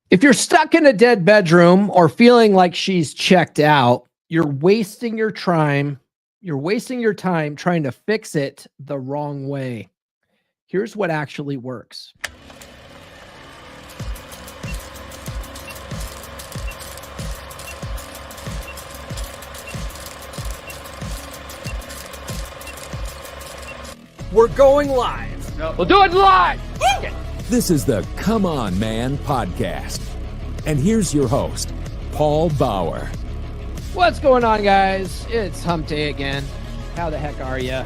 If you're stuck in a dead bedroom or feeling like she's checked out, you're wasting your time. You're wasting your time trying to fix it the wrong way. Here's what actually works. We're going live. We'll do it live. This is the Come On Man podcast. And here's your host, Paul Bauer. What's going on, guys? It's hump day again. How the heck are you?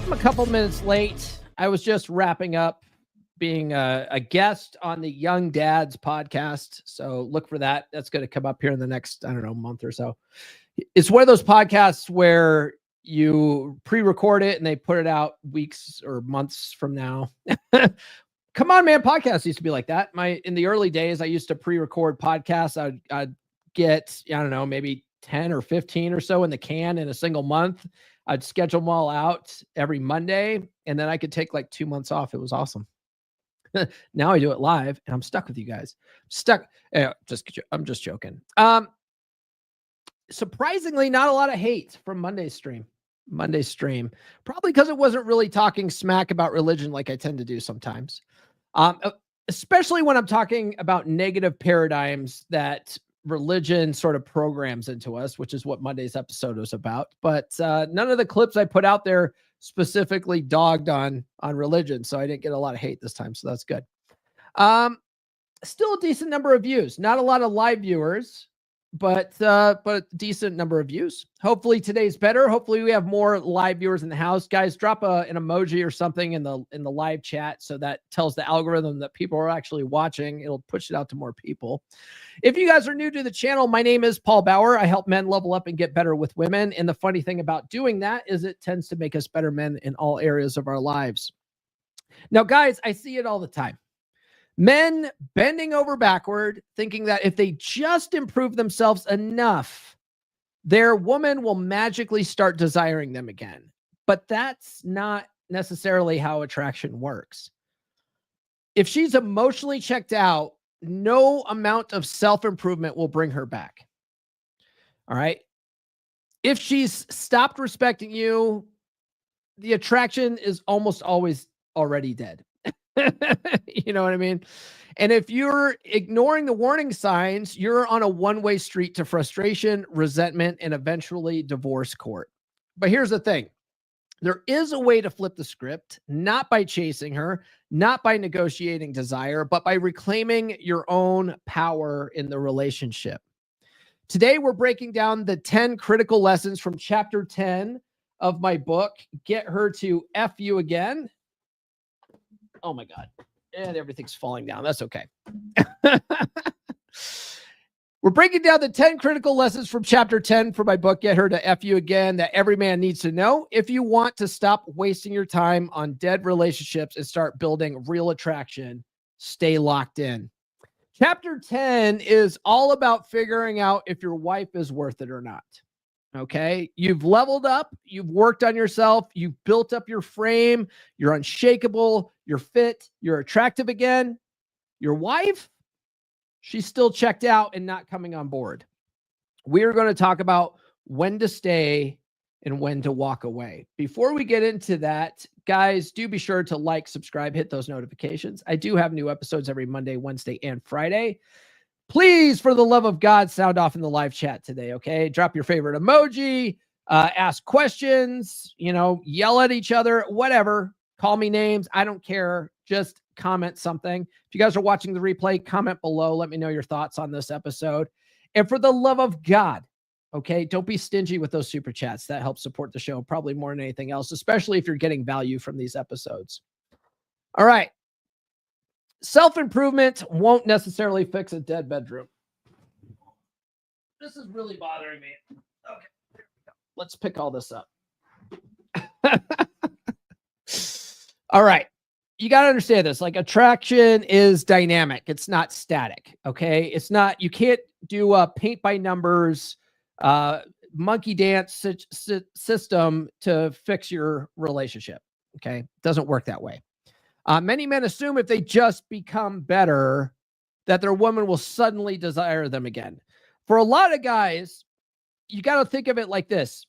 I'm a couple minutes late. I was just wrapping up being a guest on the Young Dads podcast. So look for that. That's going to come up here in the next, month or so. It's one of those podcasts where you pre-record it and they put it out weeks or months from now. Come On Man podcast used to be like that. In the early days, I used to pre-record podcasts. I'd get, maybe 10 or 15 or so in the can in a single month. I'd schedule them all out every Monday, and then I could take like 2 months off. It was awesome. Now I do it live, and I'm stuck with you guys. I'm just joking. Surprisingly, not a lot of hate from Monday's stream. Probably because it wasn't really talking smack about religion like I tend to do sometimes. Especially when I'm talking about negative paradigms that religion sort of programs into us, which is what Monday's episode was about. But none of the clips I put out there specifically dogged on religion, so I didn't get a lot of hate this time, so that's good. Still a decent number of views. Not a lot of live viewers, but decent number of views. Hopefully today's better. Hopefully we have more live viewers in the house. Guys, drop an emoji or something in the live chat so that tells the algorithm that people are actually watching. It'll push it out to more people. If you guys are new to the channel, my name is Paul Bauer. I help men level up and get better with women. And the funny thing about doing that is it tends to make us better men in all areas of our lives. Now, guys, I see it all the time. Men bending over backward, thinking that if they just improve themselves enough, their woman will magically start desiring them again. But that's not necessarily how attraction works. If she's emotionally checked out, no amount of self-improvement will bring her back. All right. If she's stopped respecting you, the attraction is almost always already dead. You know what I mean? And if you're ignoring the warning signs, you're on a one-way street to frustration, resentment, and eventually divorce court. But here's the thing. There is a way to flip the script, not by chasing her, not by negotiating desire, but by reclaiming your own power in the relationship. Today, we're breaking down the 10 critical lessons from chapter 10 of my book, Get Her to F You Again. Oh my God. And everything's falling down. That's okay. We're breaking down the 10 critical lessons from chapter 10 for my book, Get Her to F You Again, that every man needs to know if you want to stop wasting your time on dead relationships and start building real attraction. Stay locked in. Chapter 10 is all about figuring out if your wife is worth it or not. Okay, you've leveled up, you've worked on yourself, you've built up your frame, you're unshakable, you're fit, you're attractive again. Your wife, she's still checked out and not coming on board. We're going to talk about when to stay and when to walk away. Before we get into that, guys, do be sure to like, subscribe, hit those notifications. I do have new episodes every Monday, Wednesday, and Friday. Please, for the love of God, sound off in the live chat today, okay? Drop your favorite emoji, ask questions, yell at each other, whatever. Call me names. I don't care. Just comment something. If you guys are watching the replay, comment below. Let me know your thoughts on this episode. And for the love of God, okay, don't be stingy with those super chats. That helps support the show probably more than anything else, especially if you're getting value from these episodes. All right. Self-improvement won't necessarily fix a dead bedroom. This is really bothering me. Okay, here we go. Let's pick all this up. All right. You got to understand this. Like, attraction is dynamic. It's not static. Okay. It's not, you can't do a paint by numbers, monkey dance system to fix your relationship. Okay. It doesn't work that way. Many men assume if they just become better, that their woman will suddenly desire them again. For a lot of guys, you got to think of it like this.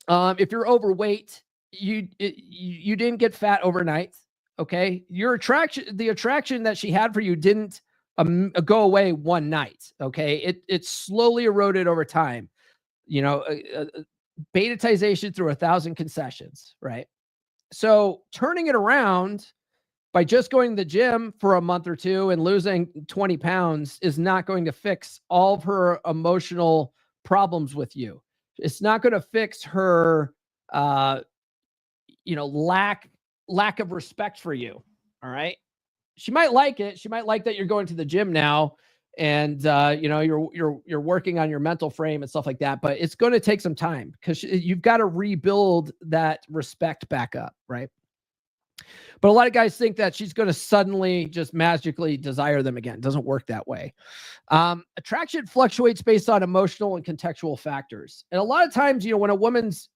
If you're overweight, you didn't get fat overnight. Okay. The attraction that she had for you didn't go away one night. Okay. It slowly eroded over time, betatization through 1,000 concessions. Right. So turning it around by just going to the gym for a month or two and losing 20 pounds is not going to fix all of her emotional problems with you. It's not going to fix her, lack of respect for you. All right. She might like it. She might like that you're going to the gym now and, you're working on your mental frame and stuff like that, but it's going to take some time because you've got to rebuild that respect back up. Right. But a lot of guys think that she's going to suddenly just magically desire them again. It doesn't work that way. Attraction fluctuates based on emotional and contextual factors. And a lot of times, when a woman's,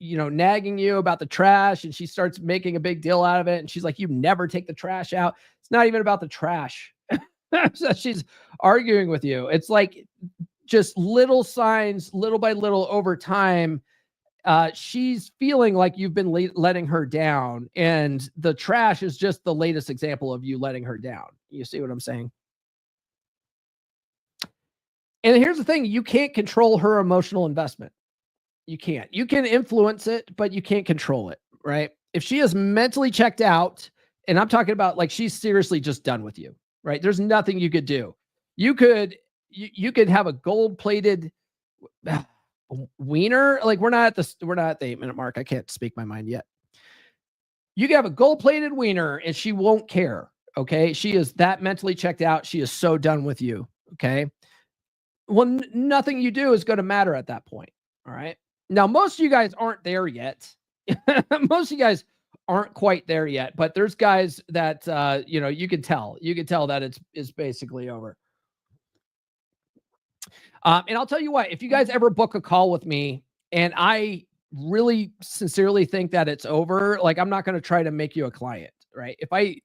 nagging you about the trash and she starts making a big deal out of it and she's like, you never take the trash out. It's not even about the trash. So she's arguing with you. It's like just little signs, little by little over time. She's feeling like you've been letting her down, and the trash is just the latest example of you letting her down. You see what I'm saying? And here's the thing. You can't control her emotional investment. You can't. You can influence it, but you can't control it, right? If she is mentally checked out, and I'm talking about like she's seriously just done with you, right? There's nothing you could do. You could have a gold-plated wiener. Like we're not at the 8-minute mark. I can't speak my mind yet. You can have a gold-plated wiener and she won't care. Okay. She is that mentally checked out. She is so done with you. Okay. Well, nothing you do is going to matter at that point. All right. Now, most of you guys aren't there yet. Most of you guys aren't quite there yet, but there's guys that, you can tell that it's basically over. And I'll tell you what, if you guys ever book a call with me and I really sincerely think that it's over, like I'm not going to try to make you a client, right? If I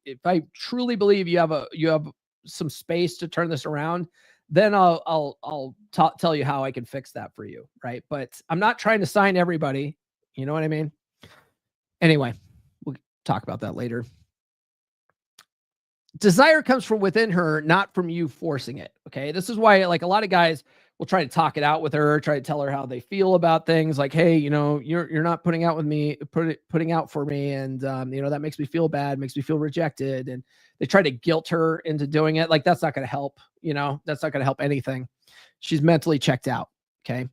truly believe you have some space to turn this around, then I'll tell you how I can fix that for you, right? But I'm not trying to sign everybody. You know what I mean? Anyway, we'll talk about that later. Desire comes from within her, not from you forcing it. Okay. This is why like a lot of guys will try to talk it out with her, try to tell her how they feel about things like, hey, you're not putting out for me. And, that makes me feel bad, makes me feel rejected. And they try to guilt her into doing it. Like, that's not going to help, that's not going to help anything. She's mentally checked out. Okay.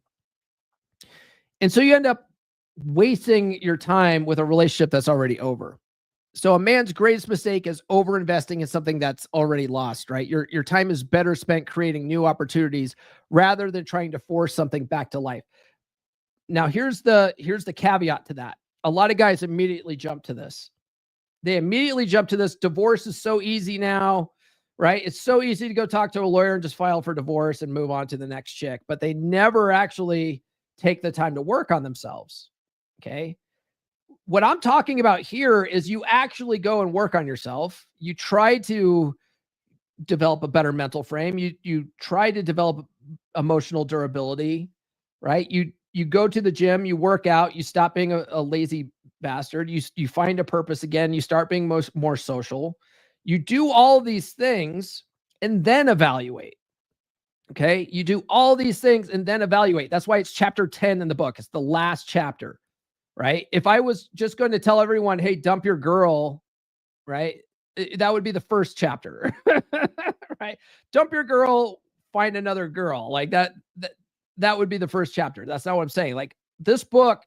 And so you end up wasting your time with a relationship that's already over. So a man's greatest mistake is overinvesting in something that's already lost, right? Your time is better spent creating new opportunities rather than trying to force something back to life. Now, here's the caveat to that. A lot of guys immediately jump to this. Divorce is so easy now, right? It's so easy to go talk to a lawyer and just file for divorce and move on to the next chick, but they never actually take the time to work on themselves. Okay. What I'm talking about here is you actually go and work on yourself. You try to develop a better mental frame. You try to develop emotional durability, right? You go to the gym, you work out, you stop being a lazy bastard. You find a purpose again. You start being more social. You do all these things and then evaluate. Okay. You do all these things and then evaluate. That's why it's chapter 10 in the book. It's the last chapter. Right? If I was just going to tell everyone, hey, dump your girl, right? That would be the first chapter, right? Dump your girl, find another girl. Like that would be the first chapter. That's not what I'm saying. Like this book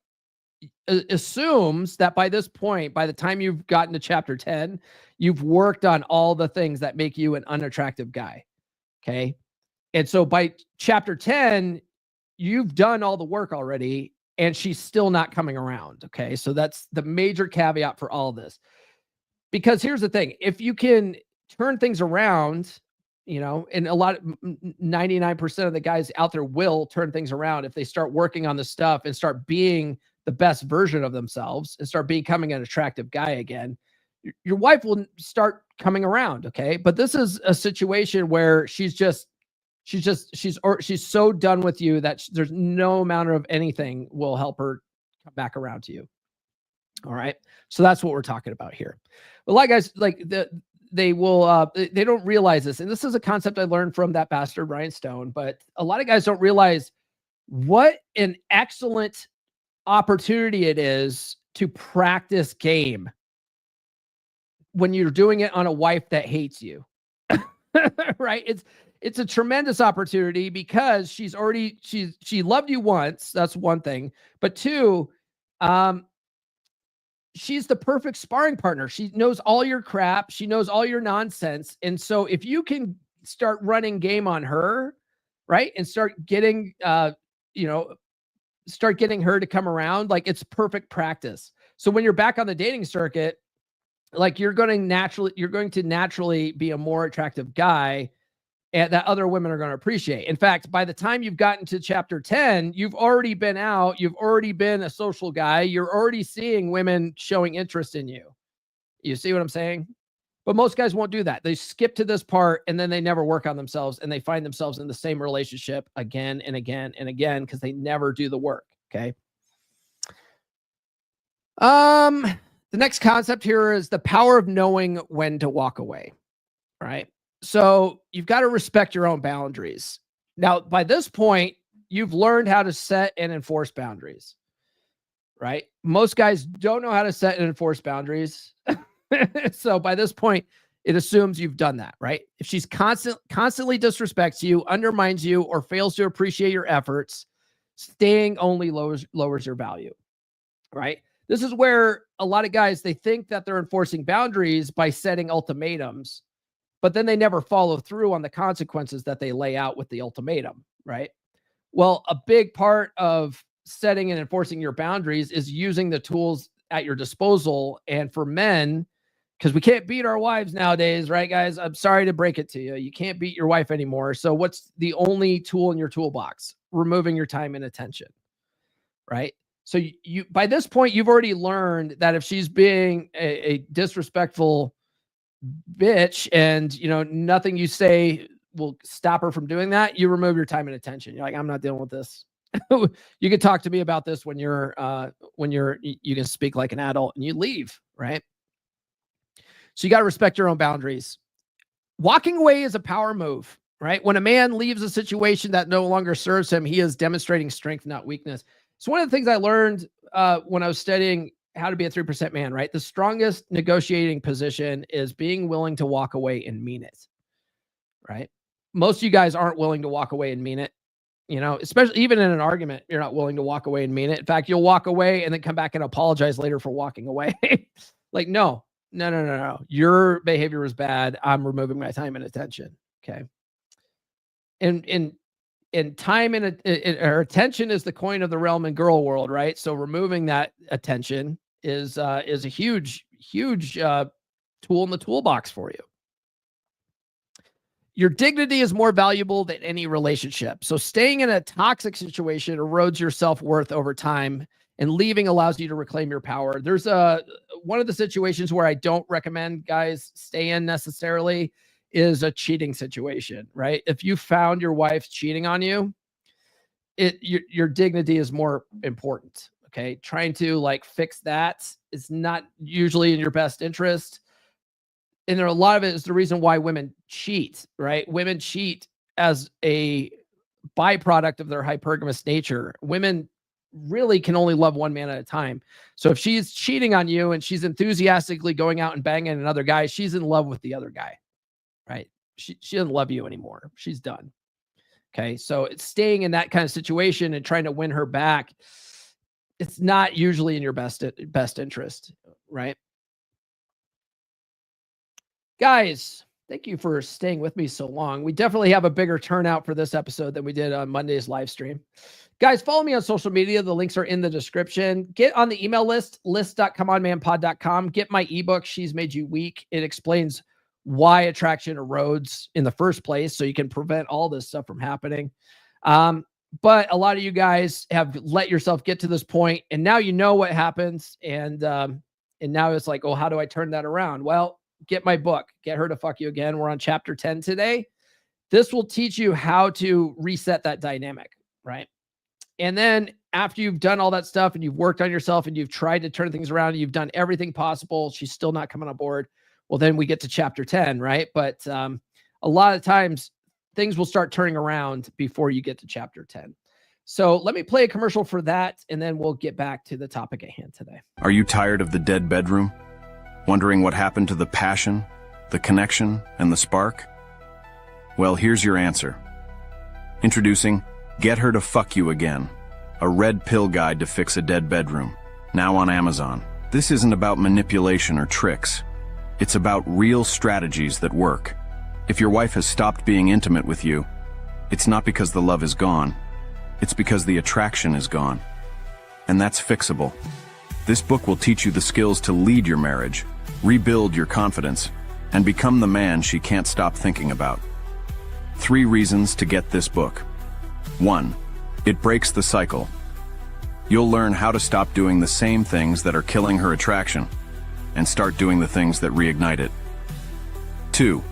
assumes that by this point, by the time you've gotten to chapter 10, you've worked on all the things that make you an unattractive guy. Okay. And so by chapter 10, you've done all the work already. And she's still not coming around. Okay. So that's the major caveat for all of this. Because here's the thing. If you can turn things around, and 99% of the guys out there will turn things around if they start working on this stuff and start being the best version of themselves and start becoming an attractive guy again, your wife will start coming around. Okay. But this is a situation where she's so done with you that there's no amount of anything will help her come back around to you. All right. So that's what we're talking about here. But like guys, like they don't realize this. And this is a concept I learned from that bastard, Ryan Stone, but a lot of guys don't realize what an excellent opportunity it is to practice game when you're doing it on a wife that hates you. Right? It's a tremendous opportunity because she loved you once. That's one thing. But two, she's the perfect sparring partner. She knows all your crap. She knows all your nonsense. And so if you can start running game on her, right, and start getting start getting her to come around, like it's perfect practice. So when you're back on the dating circuit, like you're going to naturally be a more attractive guy and that other women are going to appreciate. In fact, by the time you've gotten to chapter 10, you've already been out, you've already been a social guy, you're already seeing women showing interest in you. You see what I'm saying? But most guys won't do that. They skip to this part and then they never work on themselves and they find themselves in the same relationship again and again and again because they never do the work. Okay. The next concept here is the power of knowing when to walk away. All right. So you've got to respect your own boundaries. Now, by this point, you've learned how to set and enforce boundaries, right? Most guys don't know how to set and enforce boundaries. So by this point, it assumes you've done that, right? If she's constantly disrespects you, undermines you, or fails to appreciate your efforts, staying only lowers your value, right? This is where a lot of guys, they think that they're enforcing boundaries by setting ultimatums, but then they never follow through on the consequences that they lay out with the ultimatum, right? Well, a big part of setting and enforcing your boundaries is using the tools at your disposal. And for men, because we can't beat our wives nowadays, right, guys? I'm sorry to break it to you. You can't beat your wife anymore. So what's the only tool in your toolbox? Removing your time and attention, right? So you by this point, you've already learned that if she's being a disrespectful bitch and nothing you say will stop her from doing that, you remove your time and attention. You're like, I'm not dealing with this. You can talk to me about this when you can speak like an adult, and you leave, right? So you got to respect your own boundaries. Walking away is a power move, right? When a man leaves a situation that no longer serves him, he is demonstrating strength, not weakness. It's one of the things I learned when I was studying how to be a 3% man, right? The strongest negotiating position is being willing to walk away and mean it, right? Most of you guys aren't willing to walk away and mean it, especially even in an argument, you're not willing to walk away and mean it. In fact, you'll walk away and then come back and apologize later for walking away. Like, no. Your behavior was bad. I'm removing my time and attention. Okay. And time and or attention is the coin of the realm and girl world, right? So removing that attention is a huge tool in the toolbox for you. Your dignity is more valuable than any relationship. So staying in a toxic situation erodes your self-worth over time, and leaving allows you to reclaim your power. There's one of the situations where I don't recommend guys stay in necessarily is a cheating situation, right? If you found your wife cheating on you, your dignity is more important. Okay. Trying to fix that is not usually in your best interest. And a lot of it is the reason why women cheat, right? Women cheat as a byproduct of their hypergamous nature. Women really can only love one man at a time. So if she's cheating on you and she's enthusiastically going out and banging another guy, she's in love with the other guy, right? She doesn't love you anymore. She's done. Okay. So it's staying in that kind of situation and trying to win her back. It's not usually in your best interest, right? Guys, thank you for staying with me so long. We definitely have a bigger turnout for this episode than we did on Monday's live stream. Guys, follow me on social media. The links are in the description. Get on the email list, list.comeonmanpod.com. Get my ebook, She's Made You Weak. It explains why attraction erodes in the first place, so you can prevent all this stuff from happening. But a lot of you guys have let yourself get to this point, and now you know what happens, and now it's like, oh, how do I turn that around? Well, get my book, Get Her to Fuck You Again. We're on chapter 10 today. This will teach you how to reset that dynamic, right? And then after you've done all that stuff and you've worked on yourself and you've tried to turn things around and you've done everything possible, she's still not coming on board. Well, then we get to chapter 10, right? But a lot of times things will start turning around before you get to chapter 10. So let me play a commercial for that, and then we'll get back to the topic at hand today. Are you tired of the dead bedroom? Wondering what happened to the passion, the connection, and the spark? Well, here's your answer. Introducing Get Her to Fuck You Again, a red pill guide to fix a dead bedroom, now on Amazon. This isn't about manipulation or tricks. It's about real strategies that work. If your wife has stopped being intimate with you, it's not because the love is gone. It's because the attraction is gone. And that's fixable. This book will teach you the skills to lead your marriage, rebuild your confidence, and become the man she can't stop thinking about. 3 reasons to get this book. 1. It breaks the cycle. You'll learn how to stop doing the same things that are killing her attraction and start doing the things that reignite it. 2.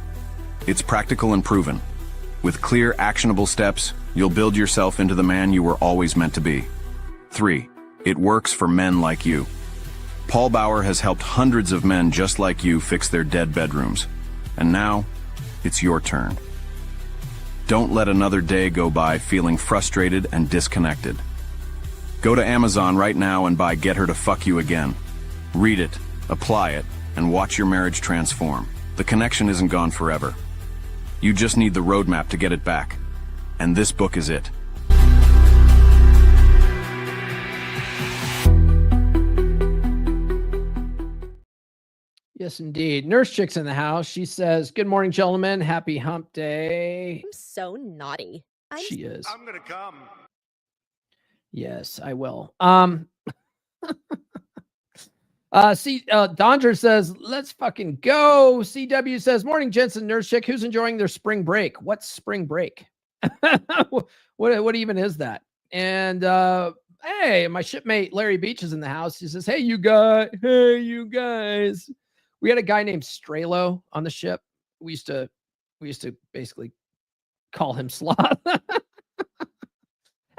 It's practical and proven. With clear, actionable steps, you'll build yourself into the man you were always meant to be. 3. It works for men like you. Paul Bauer has helped hundreds of men just like you fix their dead bedrooms. And now, it's your turn. Don't let another day go by feeling frustrated and disconnected. Go to Amazon right now and buy Get Her to Fuck You Again. Read it, apply it, and watch your marriage transform. The connection isn't gone forever. You just need the roadmap to get it back. And this book is it. Yes, indeed. Nurse Chick's in the house. She says, good morning, gentlemen. Happy hump day. I'm so naughty. She is. I'm gonna come. Yes, I will. Dondra says, let's fucking go. CW says, morning, Jensen, Nurse Chick. Who's enjoying their spring break? What's spring break? What even is that? And hey, my shipmate Larry Beach is in the house. He says, hey, you guys. We had a guy named Strelo on the ship. We used to basically call him Sloth.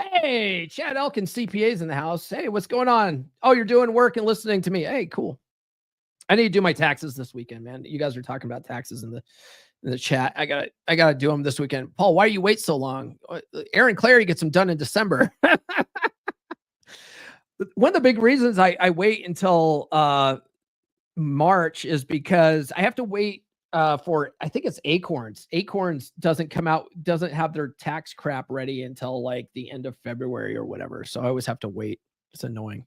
Hey, Chad Elkin, CPA's in the house. Hey, what's going on? Oh, you're doing work and listening to me. Hey, cool. I need to do my taxes this weekend, man. You guys are talking about taxes in the chat. I gotta do them this weekend. Paul, why do you wait so long? Aaron Clary gets them done in December. One of the big reasons I wait until March is because I have to wait for, I think it's Acorns. Acorns doesn't have their tax crap ready until like the end of February or whatever. So I always have to wait. It's annoying.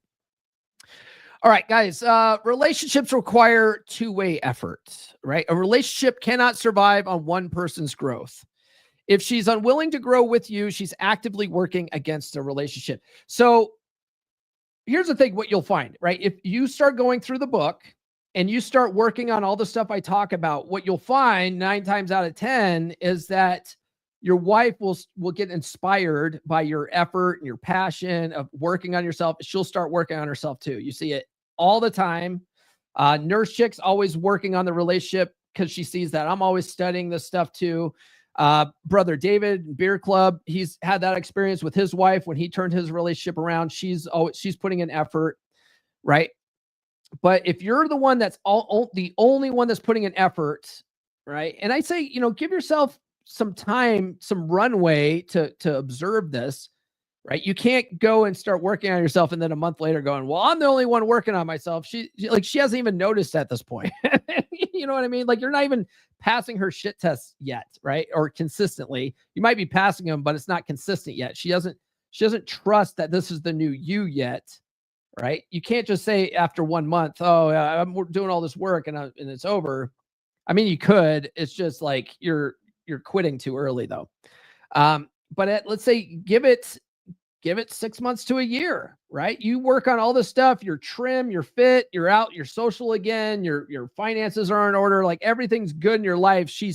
All right, guys, relationships require two-way effort, right? A relationship cannot survive on one person's growth. If she's unwilling to grow with you, she's actively working against a relationship. So here's the thing, what you'll find, right? If you start going through the book and you start working on all the stuff I talk about, what you'll find 9 times out of 10 is that your wife will get inspired by your effort and your passion of working on yourself. She'll start working on herself too. You see it all the time. Nurse Chick's always working on the relationship because she sees that. I'm always studying this stuff too. Brother David, Beer Club, he's had that experience with his wife when he turned his relationship around. She's putting in effort, right? But if you're the one that's the only one that's putting in effort, right? And I say, give yourself some time, some runway to observe this, right? You can't go and start working on yourself and then a month later going, well, I'm the only one working on myself. She hasn't even noticed at this point. You know what I mean? Like, you're not even passing her shit tests yet, right? Or consistently. You might be passing them, but it's not consistent yet. She doesn't trust that this is the new you yet. Right? You can't just say after 1 month, oh, I'm doing all this work and it's over. I mean, you could. It's just like you're quitting too early, though. But let's say give it 6 months to a year, right? You work on all this stuff. You're trim, you're fit, you're out, you're social again. Your finances are in order. Like, everything's good in your life. She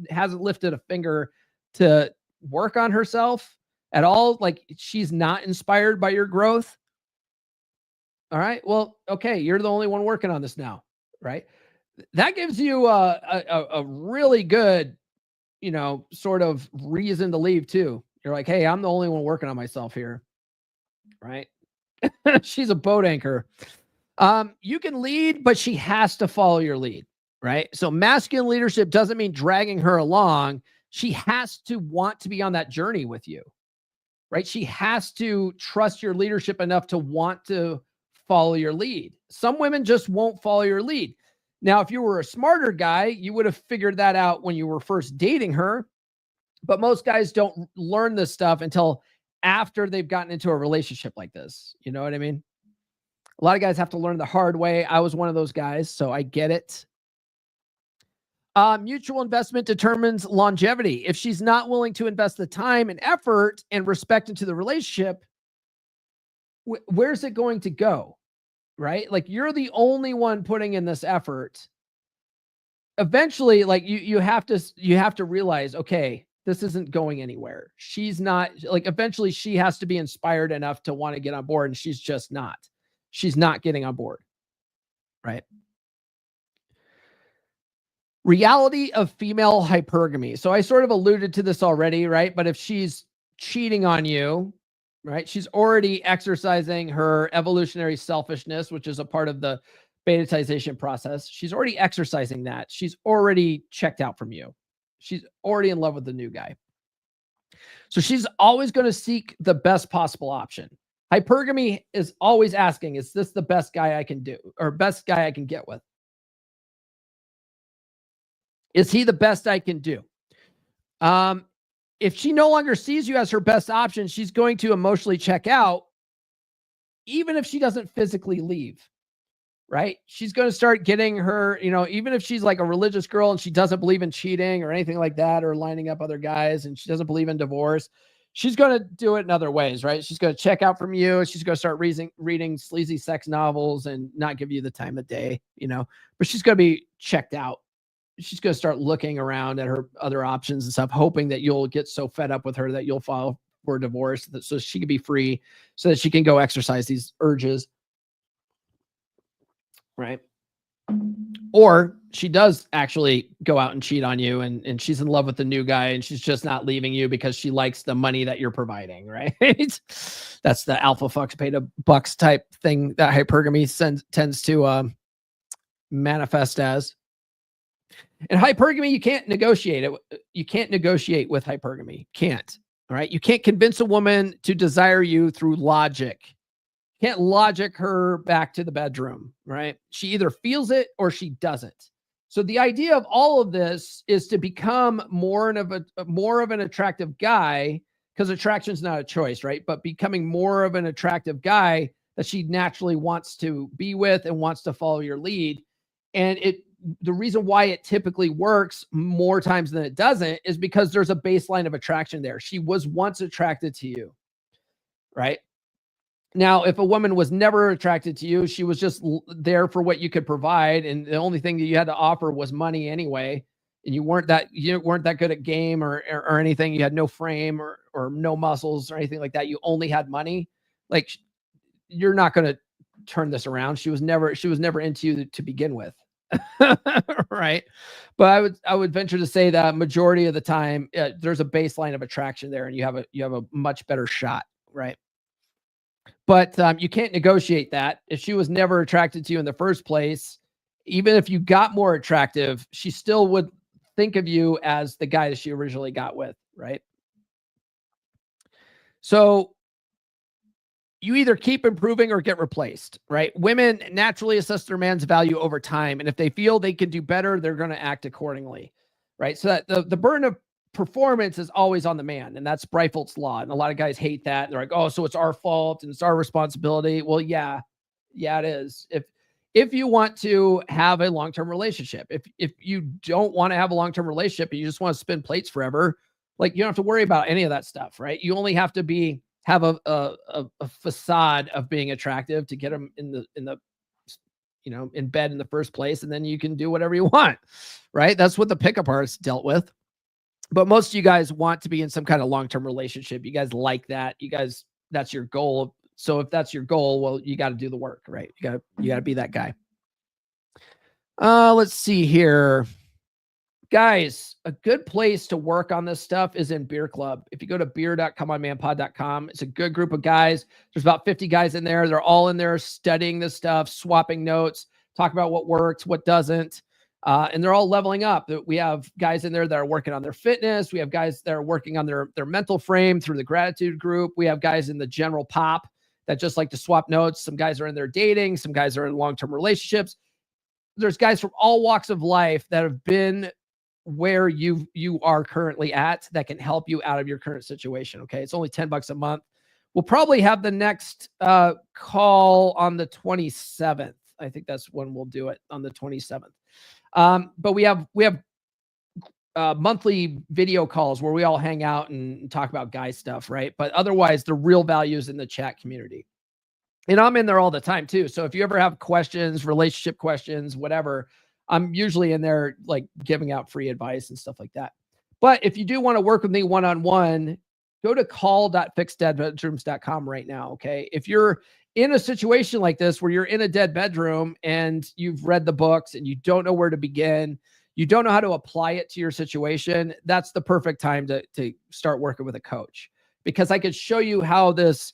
hasn't lifted a finger to work on herself at all. Like, she's not inspired by your growth. All right. Well, okay. You're the only one working on this now, right? that gives you a really good, sort of reason to leave too. You're like, hey, I'm the only one working on myself here, right? She's a boat anchor. You can lead, but she has to follow your lead, right? So masculine leadership doesn't mean dragging her along. She has to want to be on that journey with you, right? She has to trust your leadership enough to want to follow your lead. Some women just won't follow your lead. Now, if you were a smarter guy, you would have figured that out when you were first dating her. But most guys don't learn this stuff until after they've gotten into a relationship like this. You know what I mean? A lot of guys have to learn the hard way. I was one of those guys, so I get it. Mutual investment determines longevity. If she's not willing to invest the time and effort and respect into the relationship, where's it going to go? Right? Like, you're the only one putting in this effort. Eventually, like, you have to realize, okay, this isn't going anywhere. She's not, like, eventually she has to be inspired enough to want to get on board, and she's just not. She's not getting on board, right? Reality of female hypergamy. So I sort of alluded to this already, right? But if she's cheating on you, right, she's already exercising her evolutionary selfishness, which is a part of the betatization process. She's already exercising that. She's already checked out from you. She's already in love with the new guy. So she's always going to seek the best possible option. Hypergamy is always asking, is this the best guy I can do, or best guy I can get with? Is he the best I can do? If she no longer sees you as her best option, she's going to emotionally check out, even if she doesn't physically leave, right? She's going to start getting her, even if she's like a religious girl and she doesn't believe in cheating or anything like that, or lining up other guys, and she doesn't believe in divorce, she's going to do it in other ways, right? She's going to check out from you. She's going to start reading sleazy sex novels and not give you the time of day, but she's going to be checked out. She's going to start looking around at her other options and stuff, hoping that you'll get so fed up with her that you'll file for divorce, so she can be free, so that she can go exercise these urges, right? Or she does actually go out and cheat on you, and she's in love with the new guy, and she's just not leaving you because she likes the money that you're providing, right? That's the alpha fucks pay to bucks type thing that hypergamy tends to manifest as. And hypergamy, you can't negotiate it. You can't negotiate with hypergamy. Can't. All right. You can't convince a woman to desire you through logic. You can't logic her back to the bedroom, right? She either feels it or she doesn't. So the idea of all of this is to become more of an attractive guy, because attraction is not a choice, right? But becoming more of an attractive guy that she naturally wants to be with and wants to follow your lead. And the reason why it typically works more times than it doesn't is because there's a baseline of attraction there. She was once attracted to you, right? Now, if a woman was never attracted to you, she was just there for what you could provide, and the only thing that you had to offer was money anyway, and you weren't that good at game or anything. You had no frame or no muscles or anything like that. You only had money. Like, you're not going to turn this around. She was never into you to begin with. Right. But I would venture to say that majority of the time, there's a baseline of attraction there, and you have a much better shot, right? But you can't negotiate that. If she was never attracted to you in the first place, even if you got more attractive, she still would think of you as the guy that she originally got with, right? So you either keep improving or get replaced, right? Women naturally assess their man's value over time, and if they feel they can do better, they're going to act accordingly, right? So that the burden of performance is always on the man, and that's Breifeld's law. And a lot of guys hate that. They're like, "Oh, so it's our fault and it's our responsibility." Well, yeah, it is. If you want to have a long-term relationship, if you don't want to have a long-term relationship and you just want to spin plates forever, like, you don't have to worry about any of that stuff, right? You only have to have a facade of being attractive to get them in bed in the first place, and then you can do whatever you want, right? That's what the pickup artists dealt with. But most of you guys want to be in some kind of long-term relationship. You guys like that. You guys, that's your goal. So if that's your goal, well, you got to do the work, right? You got to be that guy. Let's see here. Guys, a good place to work on this stuff is in Beer Club. If you go to beer.comeonmanpod.com, it's a good group of guys. There's about 50 guys in there. They're all in there studying this stuff, swapping notes, talk about what works, what doesn't. And they're all leveling up. We have guys in there that are working on their fitness. We have guys that are working on their mental frame through the gratitude group. We have guys in the general pop that just like to swap notes. Some guys are in there dating. Some guys are in long-term relationships. There's guys from all walks of life that have been where you are currently at that can help you out of your current situation. Okay. It's only $10 a month. We'll probably have the next call on the 27th. I think that's when we'll do it, on the 27th. But we have monthly video calls where we all hang out and talk about guy stuff. Right. But otherwise the real value is in the chat community. And I'm in there all the time too. So if you ever have questions, relationship questions, whatever, I'm usually in there like giving out free advice and stuff like that. But if you do want to work with me one-on-one, go to call.fixdeadbedrooms.com right now. Okay. If you're in a situation like this, where you're in a dead bedroom and you've read the books and you don't know where to begin, you don't know how to apply it to your situation, that's the perfect time to start working with a coach, because I could show you how this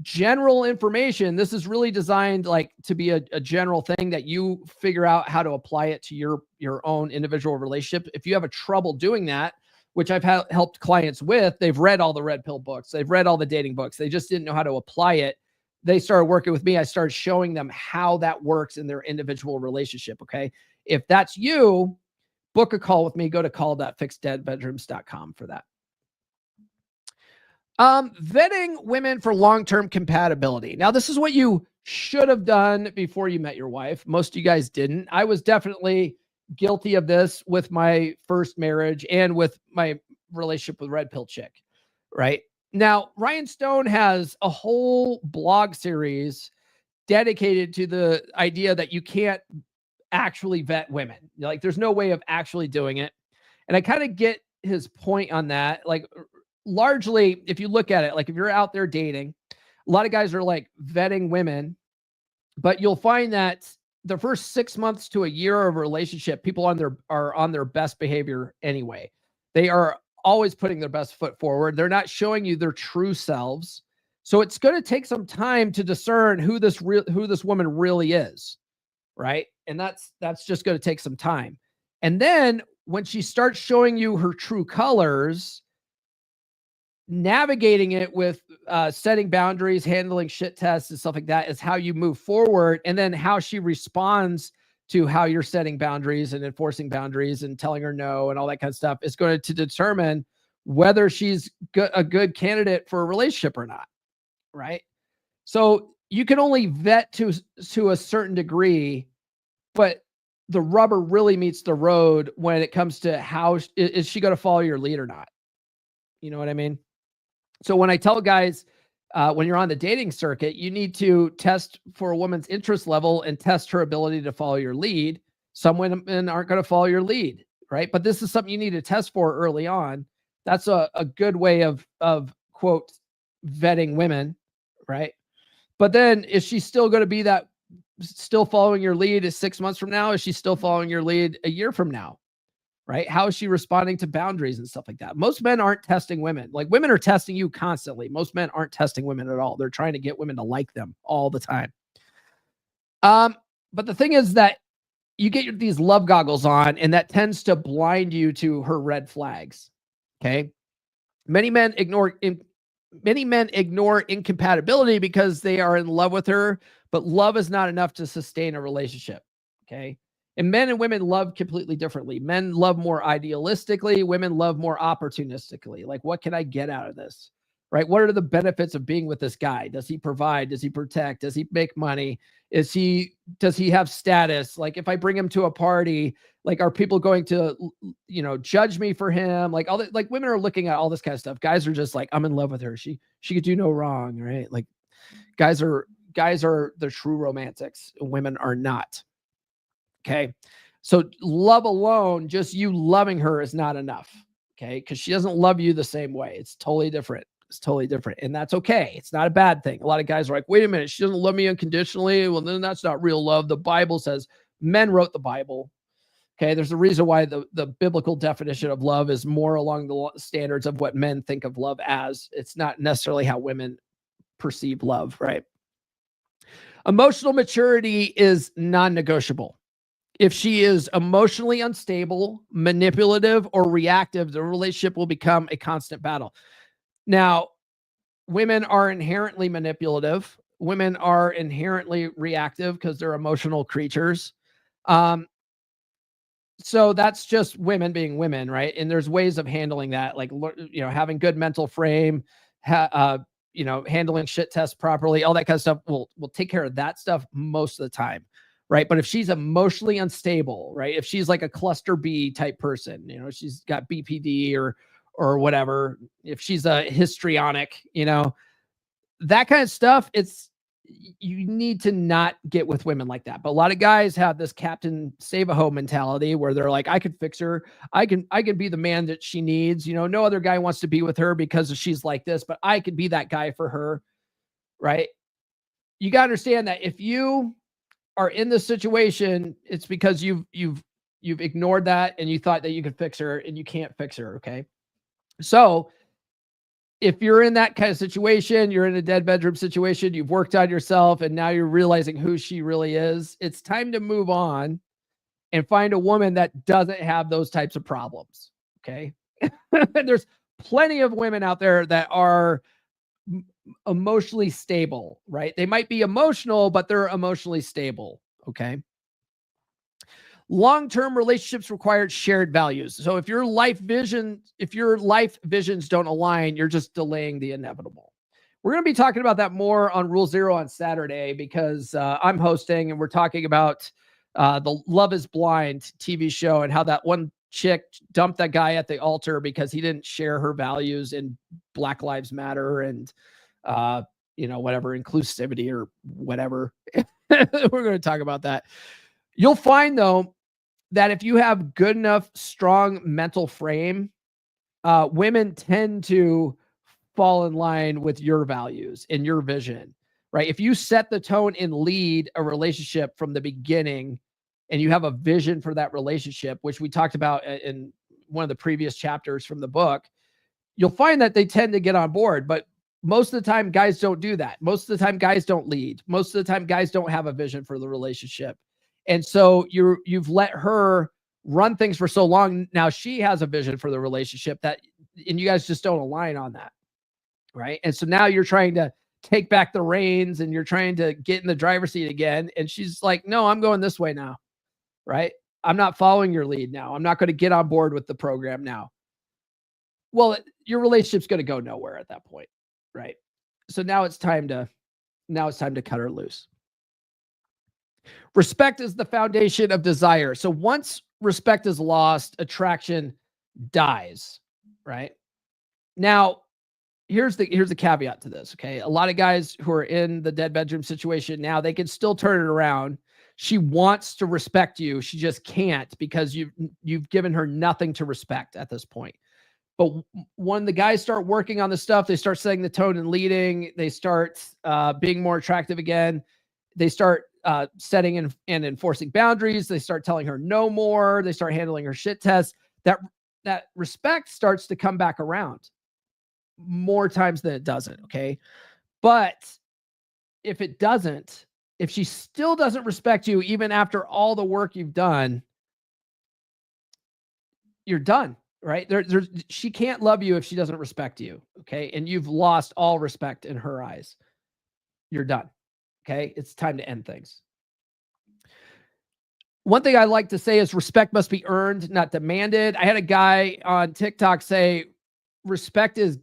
general information, this is really designed like to be a general thing that you figure out how to apply it to your own individual relationship. If you have a trouble doing that, which I've helped clients with, they've read all the red pill books, they've read all the dating books, they just didn't know how to apply it. They started working with me. I started showing them how that works in their individual relationship. Okay. If that's you, book a call with me. Go to call.fixdeadbedrooms.com for that. Vetting women for long-term compatibility. Now, this is what you should have done before you met your wife. Most of you guys didn't. I was definitely guilty of this with my first marriage and with my relationship with Red Pill Chick, right? Now, Ryan Stone has a whole blog series dedicated to the idea that you can't actually vet women. Like, there's no way of actually doing it. And I kind of get his point on that. Like, largely, if you look at it, like if you're out there dating, a lot of guys are like vetting women, but you'll find that the first 6 months to a year of a relationship, people are on their best behavior anyway. They are always putting their best foot forward. They're not showing you their true selves. So it's going to take some time to discern who this woman really is, right? And that's just going to take some time. And then when she starts showing you her true colors, navigating it with setting boundaries, handling shit tests and stuff like that is how you move forward. And then how she responds to how you're setting boundaries and enforcing boundaries and telling her no and all that kind of stuff is going to determine whether she's a good candidate for a relationship or not, right? So you can only vet to a certain degree, but the rubber really meets the road when it comes to how is she going to follow your lead or not? You know what I mean? So when I tell guys, when you're on the dating circuit, you need to test for a woman's interest level and test her ability to follow your lead. Some women aren't going to follow your lead, right? But this is something you need to test for early on. That's a good way of quote, vetting women, right? But then is she still going to be that, still following your lead is 6 months from now? Is she still following your lead a year from now? Right? How is she responding to boundaries and stuff like that? Most men aren't testing women. Like, women are testing you constantly. Most men aren't testing women at all. They're trying to get women to like them all the time. But the thing is that you get these love goggles on, and that tends to blind you to her red flags. Okay. Many men ignore incompatibility because they are in love with her, but love is not enough to sustain a relationship. Okay. And men and women love completely differently. Men love more idealistically. Women love more opportunistically. Like, what can I get out of this? Right? What are the benefits of being with this guy? Does he provide? Does he protect? Does he make money? Does he have status? Like, if I bring him to a party, like, are people going to, judge me for him? Like, all that, like, women are looking at all this kind of stuff. Guys are just like, I'm in love with her. She could do no wrong, right? Like, guys are the true romantics. Women are not. Okay. So love alone, just you loving her is not enough. Okay. Because she doesn't love you the same way. It's totally different. It's totally different. And that's okay. It's not a bad thing. A lot of guys are like, wait a minute, she doesn't love me unconditionally. Well, then that's not real love. The Bible says, Men wrote the Bible. Okay. There's a reason why the biblical definition of love is more along the standards of what men think of love as. It's not necessarily how women perceive love, right? Emotional maturity is non-negotiable. If she is emotionally unstable, manipulative, or reactive, the relationship will become a constant battle. Now, women are inherently manipulative. Women are inherently reactive because they're emotional creatures. So that's just women being women, right? And there's ways of handling that, like, having good mental frame, handling shit tests properly, all that kind of stuff will take care of that stuff most of the time, right? But if she's emotionally unstable, right? If she's like a cluster B type person, she's got BPD or whatever, if she's a histrionic, that kind of stuff, you need to not get with women like that. But a lot of guys have this Captain Save-A-Ho mentality where they're like, I could fix her. I can be the man that she needs. No other guy wants to be with her because she's like this, but I could be that guy for her. Right. You got to understand that if you are in this situation, it's because you've ignored that and you thought that you could fix her, and you can't fix her. Okay. So if you're in that kind of situation, you're in a dead bedroom situation, you've worked on yourself, and now you're realizing who she really is, it's time to move on and find a woman that doesn't have those types of problems. Okay. There's plenty of women out there that are emotionally stable, right? They might be emotional, but they're emotionally stable. Okay. Long-term relationships require shared values. So if your life visions don't align, you're just delaying the inevitable. We're going to be talking about that more on Rule Zero on Saturday because I'm hosting and we're talking about the Love is Blind TV show and how that one chick dumped that guy at the altar because he didn't share her values in Black Lives Matter and whatever, inclusivity or whatever. We're going to talk about that. You'll find though that if you have good enough, strong mental frame, women tend to fall in line with your values and your vision, right? If you set the tone and lead a relationship from the beginning and you have a vision for that relationship, which we talked about in one of the previous chapters from the book, you'll find that they tend to get on board. But most of the time, guys don't do that. Most of the time, guys don't lead. Most of the time, guys don't have a vision for the relationship. And so you've let her run things for so long. Now she has a vision for the relationship and you guys just don't align on that. Right. And so now you're trying to take back the reins and you're trying to get in the driver's seat again. And she's like, no, I'm going this way now. Right. I'm not following your lead now. I'm not going to get on board with the program now. Well, your relationship's going to go nowhere at that point. Right. So now it's time to cut her loose. Respect is the foundation of desire. So once respect is lost, attraction dies, right? Now, here's the caveat to this, okay? A lot of guys who are in the dead bedroom situation now, they can still turn it around. She wants to respect you. She just can't because you've given her nothing to respect at this point. But when the guys start working on the stuff, they start setting the tone and leading, they start being more attractive again. They start setting and enforcing boundaries. They start telling her no more. They start handling her shit tests. That respect starts to come back around more times than it doesn't. Okay. But if she still doesn't respect you, even after all the work you've done, you're done, right? She can't love you if she doesn't respect you. Okay. And you've lost all respect in her eyes. You're done. Okay. It's time to end things. One thing I like to say is respect must be earned, not demanded. I had a guy on TikTok say respect is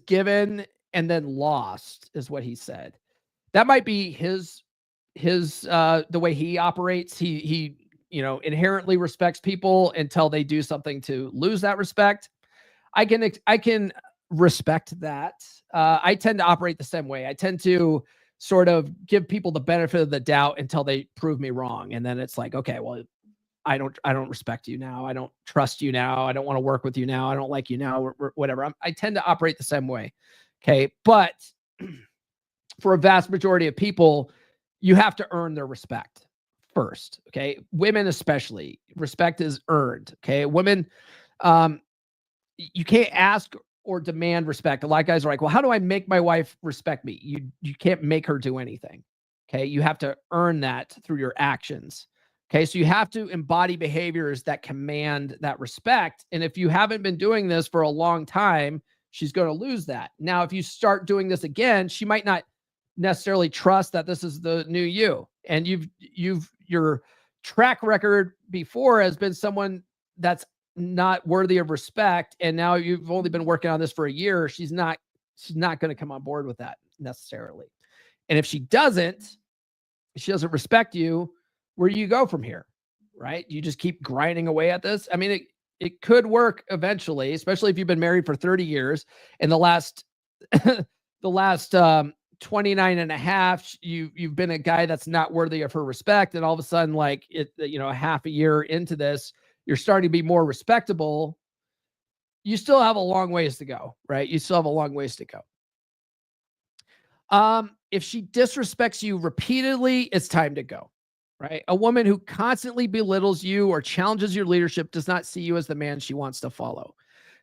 given and then lost is what he said. That might be his the way he operates. He inherently respects people until they do something to lose that respect. I can respect that. I tend to operate the same way. I tend to sort of give people the benefit of the doubt until they prove me wrong. And then it's like, okay, well, I don't respect you now. I don't trust you now. I don't want to work with you now. I don't like you now, or whatever. I tend to operate the same way. Okay. But for a vast majority of people, you have to earn their respect first. Okay. Women, especially, respect is earned. Okay. Women, you can't ask or demand respect. A lot of guys are like, well, how do I make my wife respect me? You can't make her do anything. Okay. You have to earn that through your actions. Okay. So you have to embody behaviors that command that respect. And if you haven't been doing this for a long time, she's going to lose that. Now, if you start doing this again, she might not necessarily trust that this is the new you. And your track record before has been someone that's not worthy of respect. And now you've only been working on this for a year. She's not going to come on board with that necessarily. And if she doesn't respect you, where do you go from here? Right? You just keep grinding away at this. I mean, it could work eventually, especially if you've been married for 30 years and the last 29 and a half, you've been a guy that's not worthy of her respect. And all of a sudden, like half a year into this, you're starting to be more respectable. You still have a long ways to go, right? You still have a long ways to go. If she disrespects you repeatedly, it's time to go, right? A woman who constantly belittles you or challenges your leadership does not see you as the man she wants to follow.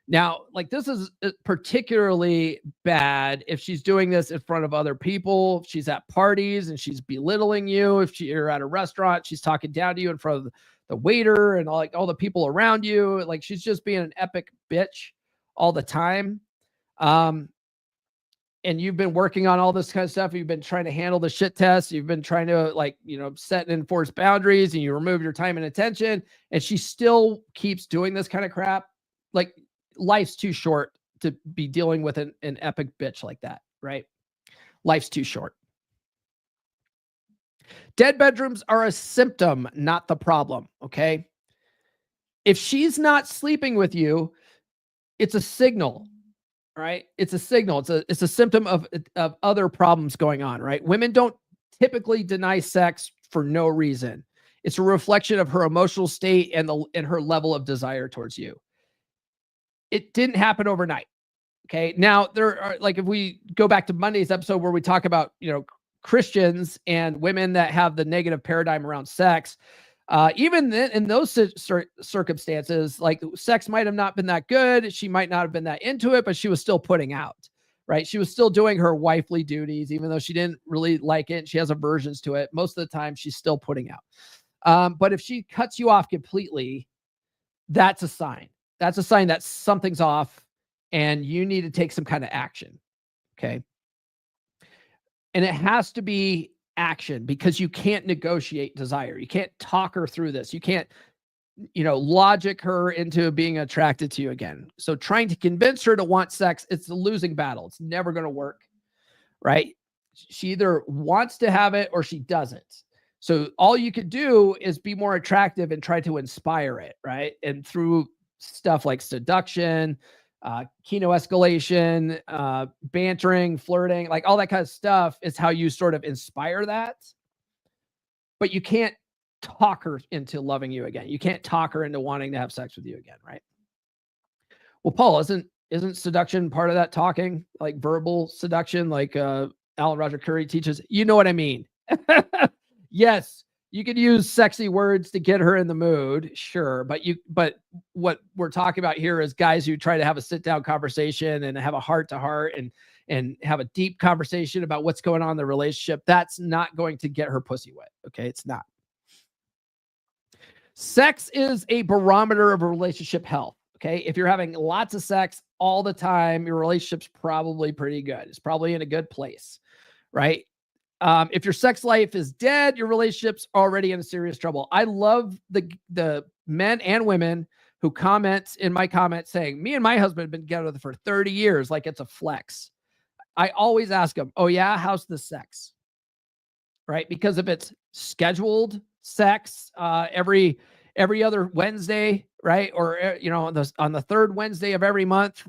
Now, like, this is particularly bad if she's doing this in front of other people. If she's at parties and she's belittling you. If you're at a restaurant, she's talking down to you in front of the waiter and all the people around you. Like, she's just being an epic bitch all the time. And you've been working on all this kind of stuff. You've been trying to handle the shit test. You've been trying to set and enforce boundaries, and you remove your time and attention. And she still keeps doing this kind of crap. Like, life's too short to be dealing with an epic bitch like that, right? Life's too short. Dead bedrooms are a symptom, not the problem, okay? If she's not sleeping with you, it's a signal, right? It's a signal. It's a symptom of other problems going on, right? Women don't typically deny sex for no reason. It's a reflection of her emotional state and her level of desire towards you. It didn't happen overnight. Okay. Now there are, like, if we go back to Monday's episode where we talk about, Christians and women that have the negative paradigm around sex, even then, in those circumstances, like, sex might have not been that good. She might not have been that into it, but she was still putting out, right? She was still doing her wifely duties, even though she didn't really like it. She has aversions to it. Most of the time she's still putting out. But if she cuts you off completely, that's a sign. That's a sign that something's off and you need to take some kind of action. Okay. And it has to be action, because you can't negotiate desire. You can't talk her through this. You can't, logic her into being attracted to you again. So trying to convince her to want sex, it's a losing battle. It's never going to work, right? She either wants to have it or she doesn't. So all you could do is be more attractive and try to inspire it, right? And through stuff like seduction, kino escalation, bantering, flirting, like all that kind of stuff is how you sort of inspire that. But you can't talk her into loving you again. You can't talk her into wanting to have sex with you again, right? Well, Paul, isn't seduction part of that talking, like verbal seduction, like Alan Roger Curry teaches? You know what I mean? Yes. You could use sexy words to get her in the mood, sure. But what we're talking about here is guys who try to have a sit-down conversation and have a heart-to-heart and have a deep conversation about what's going on in the relationship. That's not going to get her pussy wet. Okay, it's not. Sex is a barometer of relationship health. Okay, if you're having lots of sex all the time, your relationship's probably pretty good. It's probably in a good place, right? If your sex life is dead, your relationship's already in serious trouble. I love the men and women who comment in my comments saying, me and my husband have been together for 30 years, like it's a flex. I always ask them, oh yeah, how's the sex? Right? Because if it's scheduled sex every other Wednesday, right? Or on the third Wednesday of every month,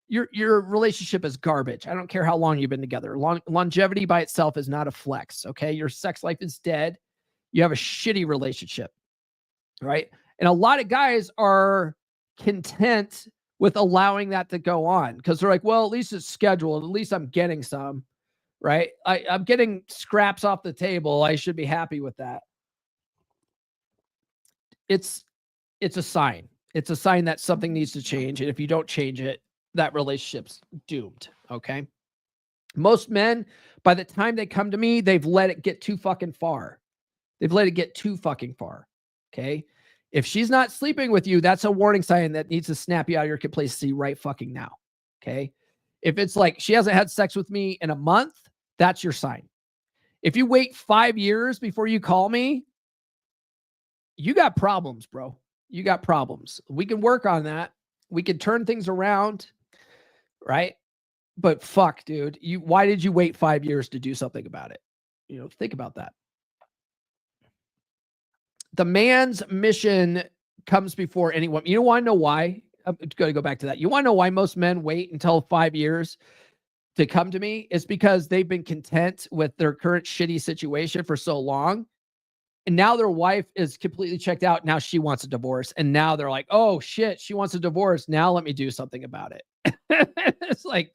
your relationship is garbage. I don't care how long you've been together. Longevity by itself is not a flex. Okay. Your sex life is dead. You have a shitty relationship. Right. And a lot of guys are content with allowing that to go on because they're like, well, at least it's scheduled. At least I'm getting some, right? I'm getting scraps off the table. I should be happy with that. it's a sign. It's a sign that something needs to change. And if you don't change it, that relationship's doomed. Okay. Most men, by the time they come to me, they've let it get too fucking far. They've let it get too fucking far. Okay. If she's not sleeping with you, that's a warning sign that needs to snap you out of your complacency right fucking now. Okay. If it's like she hasn't had sex with me in a month, that's your sign. If you wait 5 years before you call me, you got problems, bro. You got problems. We can work on that. We can turn things around, right? But fuck, dude, why did you wait 5 years to do something about it? Think about that. The man's mission comes before anyone. You want to know why? I'm going to go back to that. You want to know why most men wait until 5 years to come to me? It's because they've been content with their current shitty situation for so long. And now their wife is completely checked out. Now she wants a divorce. And now they're like, oh shit, she wants a divorce. Now let me do something about it. It's like,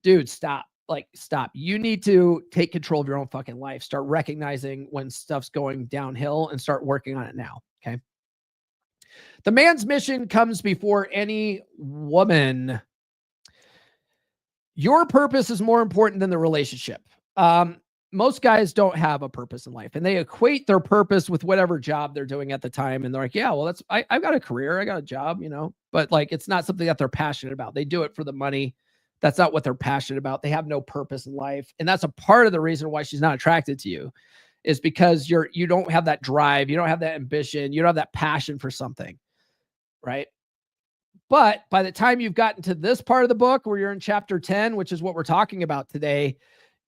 dude, stop. Like, stop. You need to take control of your own fucking life. Start recognizing when stuff's going downhill and start working on it now. Okay. The man's mission comes before any woman. Your purpose is more important than the relationship. Most guys don't have a purpose in life, and they equate their purpose with whatever job they're doing at the time. And they're like, yeah, well, I've got a career. I got a job, but like, it's not something that they're passionate about. They do it for the money. That's not what they're passionate about. They have no purpose in life. And that's a part of the reason why she's not attracted to you, is because you don't have that drive. You don't have that ambition. You don't have that passion for something. Right. But by the time you've gotten to this part of the book where you're in chapter 10, which is what we're talking about today,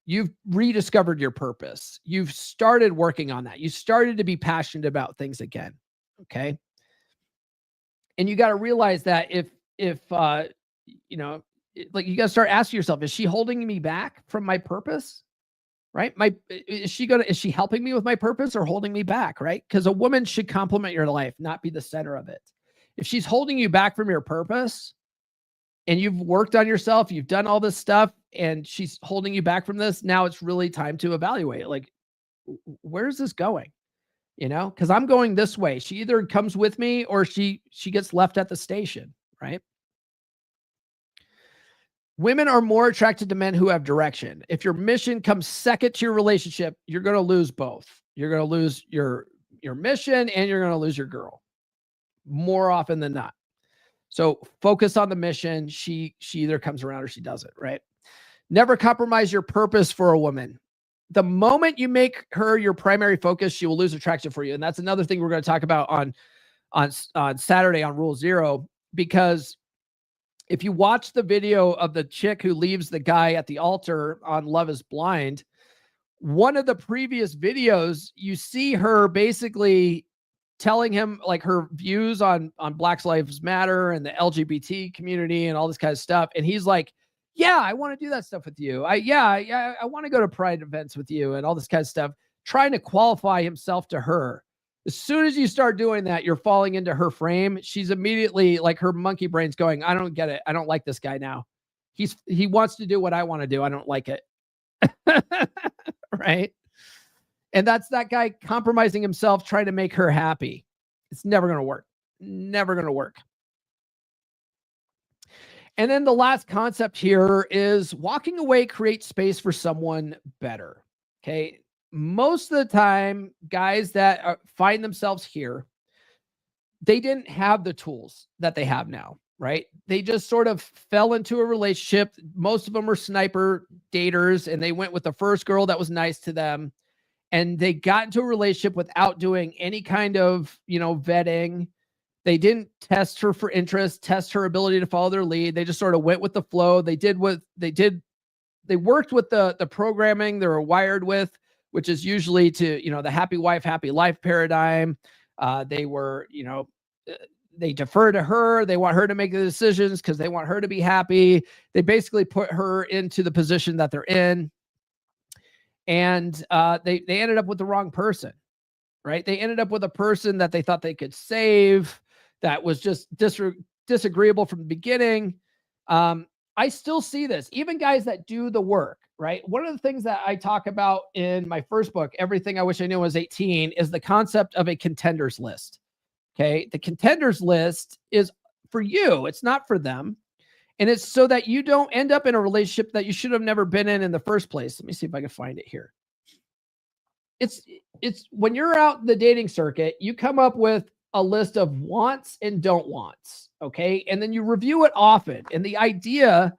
you've rediscovered your purpose. You've started working on that. You started to be passionate about things again. Okay. And you got to realize that if like, you got to start asking yourself, is she holding me back from my purpose? Right? Is she helping me with my purpose or holding me back? Right? Because a woman should complement your life, not be the center of it. If she's holding you back from your purpose and you've worked on yourself, you've done all this stuff, and she's holding you back from this, now it's really time to evaluate. Like, where's this going? Because I'm going this way. She either comes with me or she gets left at the station, right? Women are more attracted to men who have direction. If your mission comes second to your relationship, you're going to lose both. You're going to lose your mission, and you're going to lose your girl more often than not. So focus on the mission. She either comes around or she doesn't, right? Never compromise your purpose for a woman. The moment you make her your primary focus, she will lose attraction for you. And that's another thing we're going to talk about on Saturday on Rule Zero, because if you watch the video of the chick who leaves the guy at the altar on Love is Blind, one of the previous videos, you see her basically telling him like her views on Black Lives Matter and the LGBT community and all this kind of stuff. And he's like, yeah, I want to do that stuff with you. I want to go to pride events with you and all this kind of stuff, trying to qualify himself to her. As soon as you start doing that, you're falling into her frame. She's immediately like, her monkey brain's going, I don't get it. I don't like this guy now. He wants to do what I want to do. I don't like it. Right? And that's that guy compromising himself, trying to make her happy. It's never going to work. Never going to work. And then the last concept here is walking away creates space for someone better. Okay. Most of the time, guys that find themselves here, they didn't have the tools that they have now, right? They just sort of fell into a relationship. Most of them are sniper daters, and they went with the first girl that was nice to them. And they got into a relationship without doing any kind of, vetting. They didn't test her for interest, test her ability to follow their lead. They just sort of went with the flow. They worked with the programming they were wired with, which is usually to, the happy wife, happy life paradigm. They defer to her. They want her to make the decisions because they want her to be happy. They basically put her into the position that they're in. And they ended up with the wrong person, right? They ended up with a person that they thought they could save, that was just disagreeable from the beginning. I still see this, even guys that do the work, right? One of the things that I talk about in my first book, Everything I Wish I Knew When I Was 18, is the concept of a contenders list. Okay. The contenders list is for you. It's not for them. And it's so that you don't end up in a relationship that you should have never been in the first place. Let me see if I can find it here. It's when you're out in the dating circuit, you come up with a list of wants and don't wants. Okay. And then you review it often. And the idea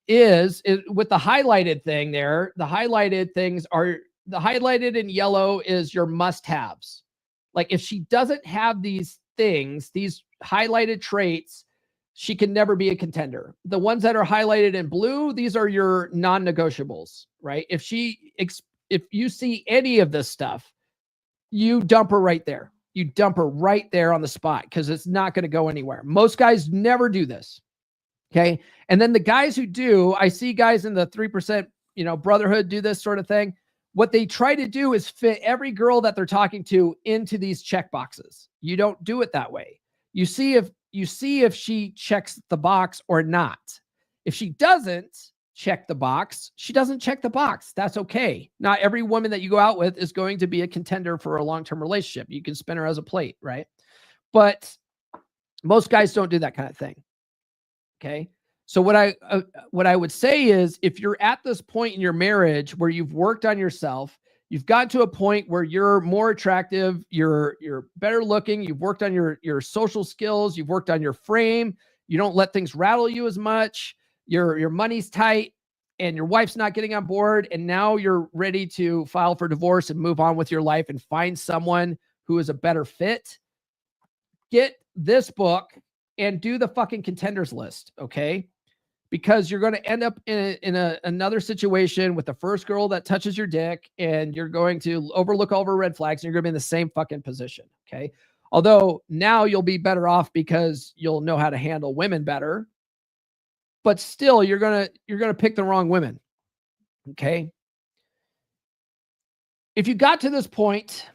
is with the highlighted thing there, the highlighted things are the highlighted in yellow is your must-haves. Like if she doesn't have these things, these highlighted traits, she can never be a contender. The ones that are highlighted in blue, these are your non-negotiables, right? If you see any of this stuff, you dump her right there. You dump her right there on the spot because it's not going to go anywhere. Most guys never do this. Okay. And then the guys who do, I see guys in the 3%, brotherhood do this sort of thing. What they try to do is fit every girl that they're talking to into these check boxes. You don't do it that way. You see if she checks the box or not. If she doesn't check the box, she doesn't check the box. That's okay. Not every woman that you go out with is going to be a contender for a long-term relationship. You can spin her as a plate, right? But most guys don't do that kind of thing. Okay. So what I would say is if you're at this point in your marriage where you've worked on yourself, you've gotten to a point where you're more attractive, you're better looking, you've worked on your social skills, you've worked on your frame, you don't let things rattle you as much, your money's tight, and your wife's not getting on board, and now you're ready to file for divorce and move on with your life and find someone who is a better fit. Get this book and do the fucking contenders list, okay? Because you're going to end up in another situation with the first girl that touches your dick, and you're going to overlook all of her red flags, and you're going to be in the same fucking position, okay? Although now you'll be better off because you'll know how to handle women better, but still you're going to pick the wrong women, okay? If you got to this point,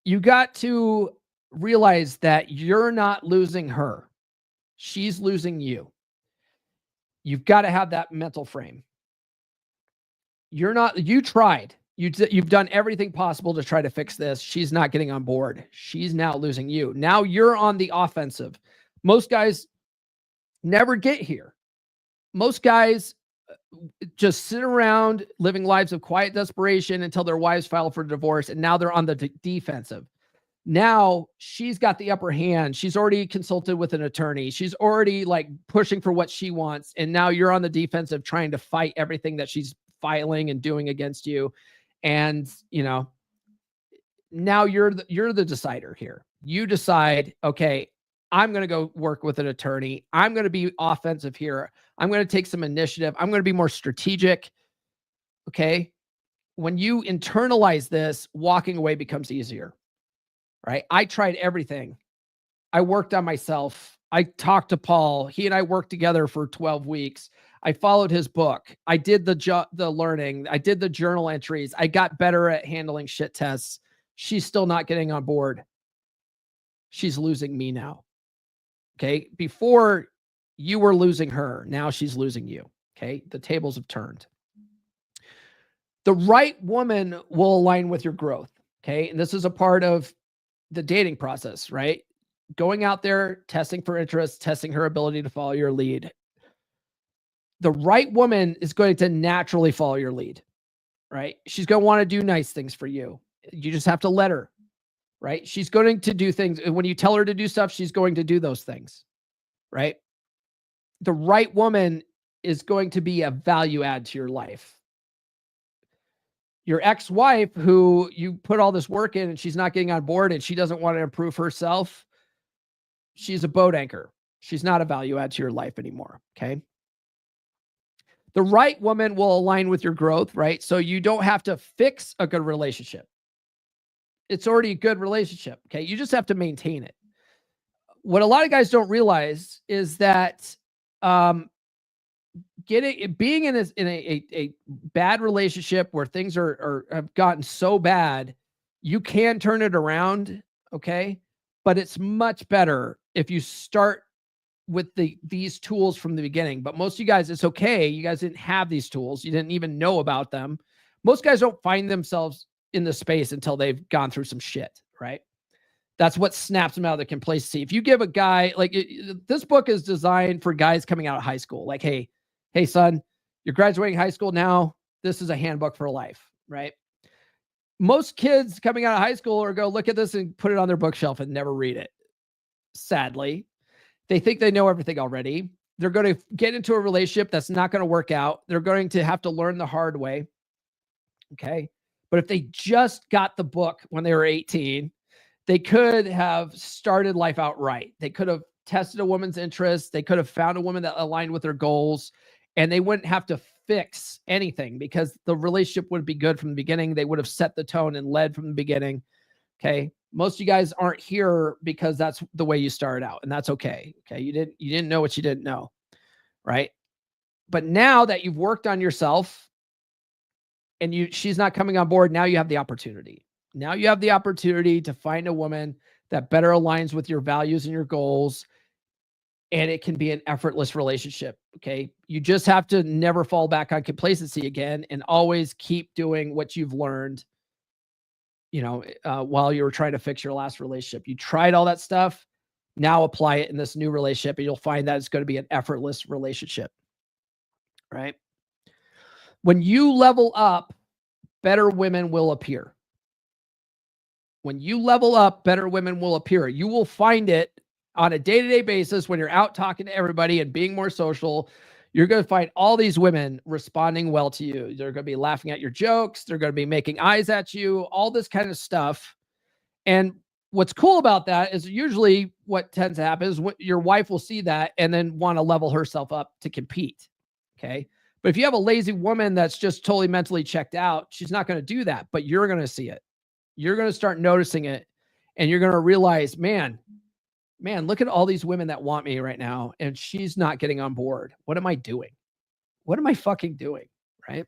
you got to realize that you're not losing her. She's losing you. You've got to have that mental frame. You tried. You've done everything possible to try to fix this. She's not getting on board. She's now losing you. Now you're on the offensive. Most guys never get here. Most guys just sit around living lives of quiet desperation until their wives file for divorce, and now they're on the defensive. Now she's got the upper hand. She's already consulted with an attorney. She's already like pushing for what she wants. And now you're on the defensive trying to fight everything that she's filing and doing against you. And, now you're the decider here. You decide, okay, I'm going to go work with an attorney. I'm going to be offensive here. I'm going to take some initiative. I'm going to be more strategic. Okay. When you internalize this, walking away becomes easier. Right? I tried everything. I worked on myself. I talked to Paul. He and I worked together for 12 weeks. I followed his book. I did the learning. I did the journal entries. I got better at handling shit tests. She's still not getting on board. She's losing me now. Okay. Before you were losing her. Now she's losing you. Okay. The tables have turned. The right woman will align with your growth. Okay. And this is a part of the dating process, right? Going out there, testing for interest, testing her ability to follow your lead. The right woman is going to naturally follow your lead, right? She's going to want to do nice things for you. You just have to let her, right? She's going to do things. When you tell her to do stuff, she's going to do those things, right? The right woman is going to be a value add to your life. Your ex-wife, who you put all this work in and she's not getting on board and she doesn't want to improve herself, she's a boat anchor. She's not a value add to your life anymore, okay? The right woman will align with your growth, right? So you don't have to fix a good relationship. It's already a good relationship, okay? You just have to maintain it. What a lot of guys don't realize is that being in a bad relationship where things have gotten so bad, you can turn it around, okay? But it's much better if you start with these tools from the beginning. But most of you guys, it's okay. You guys didn't have these tools. You didn't even know about them. Most guys don't find themselves in the space until they've gone through some shit, right? That's what snaps them out of the complacency. If you give a guy like this book is designed for guys coming out of high school, like, hey, son, you're graduating high school now. This is a handbook for life, right? Most kids coming out of high school are go look at this and put it on their bookshelf and never read it. Sadly, they think they know everything already. They're going to get into a relationship that's not going to work out. They're going to have to learn the hard way. Okay. But if they just got the book when they were 18, they could have started life out right. They could have tested a woman's interests. They could have found a woman that aligned with their goals, and they wouldn't have to fix anything because the relationship would be good from the beginning. They would have set the tone and led from the beginning. Okay. Most of you guys aren't here because that's the way you started out, and that's okay. Okay. You didn't know what you didn't know. Right. But now that you've worked on yourself and she's not coming on board, now you have the opportunity. Now you have the opportunity to find a woman that better aligns with your values and your goals, and it can be an effortless relationship. Okay. You just have to never fall back on complacency again and always keep doing what you've learned, while you were trying to fix your last relationship. You tried all that stuff. Now apply it in this new relationship, and you'll find that it's going to be an effortless relationship. Right. When you level up, better women will appear. When you level up, better women will appear. You will find it on a day-to-day basis when you're out talking to everybody and being more social. You're going to find all these women responding well to you. They're going to be laughing at your jokes. They're going to be making eyes at you, all this kind of stuff. And what's cool about that is usually what tends to happen is your wife will see that and then want to level herself up to compete. Okay. But if you have a lazy woman that's just totally mentally checked out, she's not going to do that, but you're going to see it. You're going to start noticing it, and you're going to realize, man, look at all these women that want me right now, and she's not getting on board. What am I doing? What am I fucking doing? Right?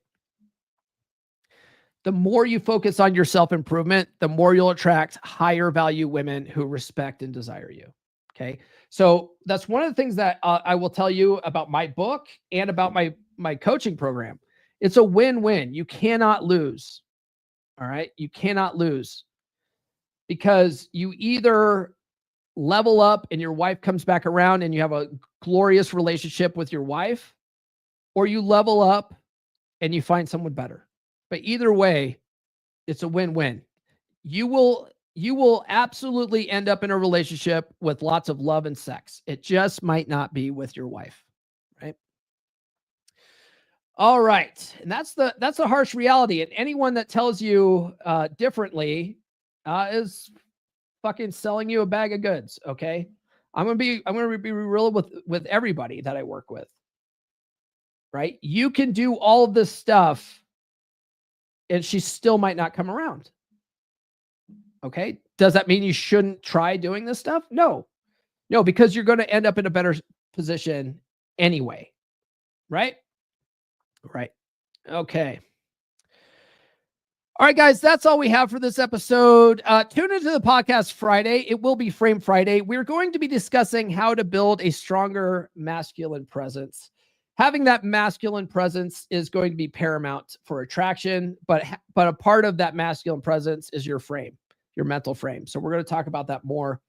The more you focus on your self-improvement, the more you'll attract higher value women who respect and desire you. Okay. So that's one of the things that I will tell you about my book and about my coaching program. It's a win-win. You cannot lose. All right. You cannot lose, because you either level up and your wife comes back around and you have a glorious relationship with your wife, or you level up and you find someone better. But either way, it's a win-win. You will absolutely end up in a relationship with lots of love and sex. It just might not be with your wife. Right. All right. And that's a harsh reality. And anyone that tells you differently is fucking selling you a bag of goods. Okay. I'm going to be real with everybody that I work with. Right. You can do all of this stuff and she still might not come around. Okay. Does that mean you shouldn't try doing this stuff? No, because you're going to end up in a better position anyway. Right. Right. Okay. All right, guys, that's all we have for this episode. Tune into the podcast Friday. It will be Frame Friday. We're going to be discussing how to build a stronger masculine presence. Having that masculine presence is going to be paramount for attraction, but a part of that masculine presence is your frame, your mental frame. So we're going to talk about that more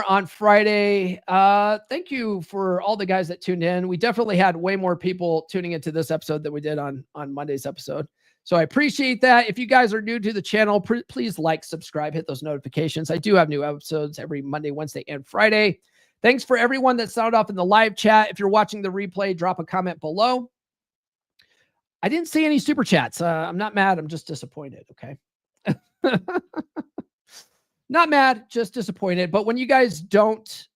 on Friday. Thank you for all the guys that tuned in. We definitely had way more people tuning into this episode than we did on Monday's episode. So I appreciate that. If you guys are new to the channel, please like, subscribe, hit those notifications. I do have new episodes every Monday, Wednesday, and Friday. Thanks for everyone that sounded off in the live chat. If you're watching the replay, drop a comment below. I didn't see any super chats. I'm not mad. I'm just disappointed. Okay. Not mad, just disappointed. But when you guys don't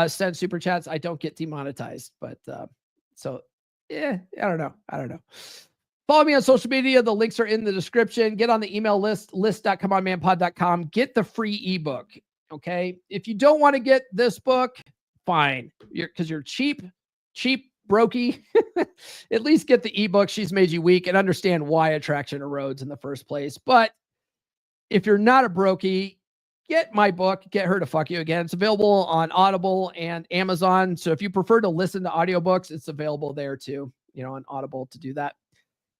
send super chats, I don't get demonetized. But so, yeah, I don't know. Follow me on social media. The links are in the description. Get on the email list.comeonmanpod.com. Get the free ebook. Okay. If you don't want to get this book, fine. Because you're cheap, brokey. At least get the ebook, She's Made You Weak, and understand why attraction erodes in the first place. But if you're not a brokey, get my book, Get Her to Fuck You Again. It's available on Audible and Amazon. So if you prefer to listen to audiobooks, it's available there too, on Audible to do that.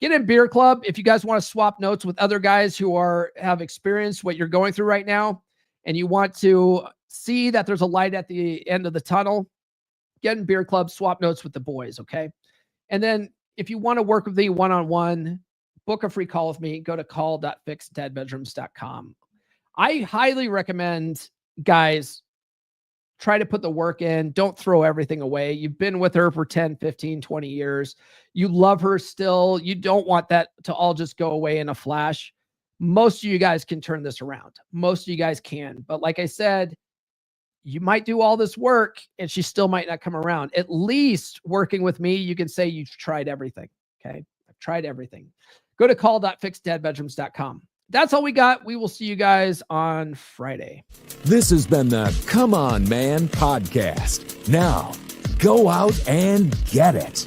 Get in Beer Club if you guys want to swap notes with other guys who have experienced what you're going through right now and you want to see that there's a light at the end of the tunnel, get in beer club, swap notes with the boys. Okay. And then if you want to work with me one-on-one, book a free call with me, go to call.fixdeadbedrooms.com. I highly recommend, guys, try to put the work in. Don't throw everything away. You've been with her for 10, 15, 20 years. You love her still. You don't want that to all just go away in a flash. Most of you guys can turn this around. Most of you guys can. But like I said, you might do all this work and she still might not come around. At least working with me, you can say you've tried everything. Okay. I've tried everything. Go to call.fixdeadbedrooms.com. That's all we got. We will see you guys on Friday. This has been the Come On Man podcast. Now, go out and get it.